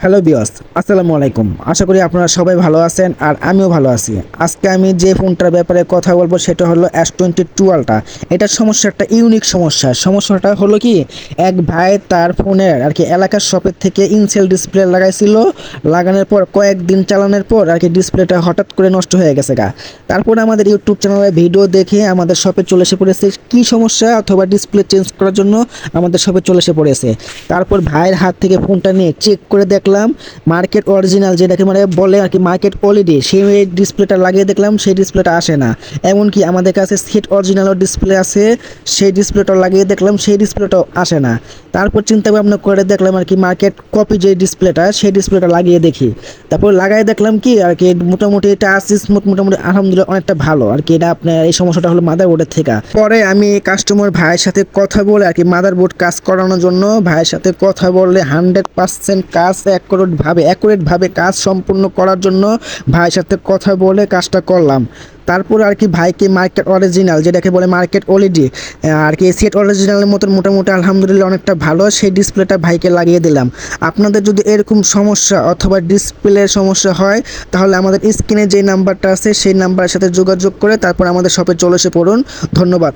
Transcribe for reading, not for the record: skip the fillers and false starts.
Hello বিয়স, আসসালামু আলাইকুম। আশা করি আপনারা সবাই ভালো আছেন আর আমিও ভালো আছি। আজকে আমি যে ফোনটার ব্যাপারে কথা বলবো সেটা হলো S22 আলট্রা। এটার সমস্যা একটা ইউনিক সমস্যা। সমস্যাটা হলো কি, এক ভাই তার ফোনের আর কি এলাকার শপের থেকে ইনসেল ডিসপ্লে লাগাইছিল। লাগানোর পর কয়েকদিন চালানোর পর আর কি ডিসপ্লেটা হঠাৎ করে নষ্ট হয়ে গেছে গা। তারপরে আমাদের ইউটিউব চ্যানেলে ভিডিও দেখে আমাদের শপে চলে এসে পড়েছে কী সমস্যা অথবা ডিসপ্লে চেঞ্জ করার জন্য আমাদের শপে চলে এসে পড়েছে। তারপর ভাইয়ের হাত থেকে ফোনটা নিয়ে চেক করে দেখলাম মার্কেট অরিজিনাল, যেটাকে মানে বলে আর কি মার্কেট ওএলইডি, সেই ডিসপ্লেটা লাগিয়ে দেখলাম সেই ডিসপ্লেটা আসে না। এমনকি আমাদের কাছে সেট অরিজিনালও ডিসপ্লে আছে, সেই ডিসপ্লেটাও লাগিয়ে দেখলাম সেই ডিসপ্লেটাও আসে না। তারপর চিন্তা ভাবনা করে দেখলাম আর কি মার্কেট কপি যে ডিসপ্লেটা সেই ডিসপ্লেটা লাগিয়ে দেখি। তারপর লাগাই দেখলাম কি আর কি মোটামুটি এটা স্মুথ, মোটামুটি আলহামদুলিল্লাহ অনেকটা ভালো আর কি। এটা আপনার এই সমস্যাটা হলো মাদারবোর্ডের থেকে। পরে আমি কাস্টমার ভাইয়ের সাথে কথা বলে আর কি মাদারবোর্ড কাজ করানোর জন্য ভাইয়ের সাথে কথা বললে 100% কাজ অ্যাকুরেটভাবে কাজ সম্পূর্ণ করার জন্য ভাইয়ের সাথে কথা বলে কাজটা করলাম। তারপর আর কি ভাইকে মার্কেট অরিজিনাল, যেটাকে বলে মার্কেট ওএলইডি আর কি সেট অরিজিনালের মতন মোটামুটি আলহামদুলিল্লাহ অনেকটা ভালো, সেই ডিসপ্লেটা ভাইকে লাগিয়ে দিলাম। আপনাদের যদি এরকম সমস্যা অথবা ডিসপ্লের সমস্যা হয় তাহলে আমাদের স্ক্রিনে যে নাম্বারটা আছে সেই নাম্বারের সাথে যোগাযোগ করে তারপর আমাদের শপে চলে এসে পড়ুন। ধন্যবাদ।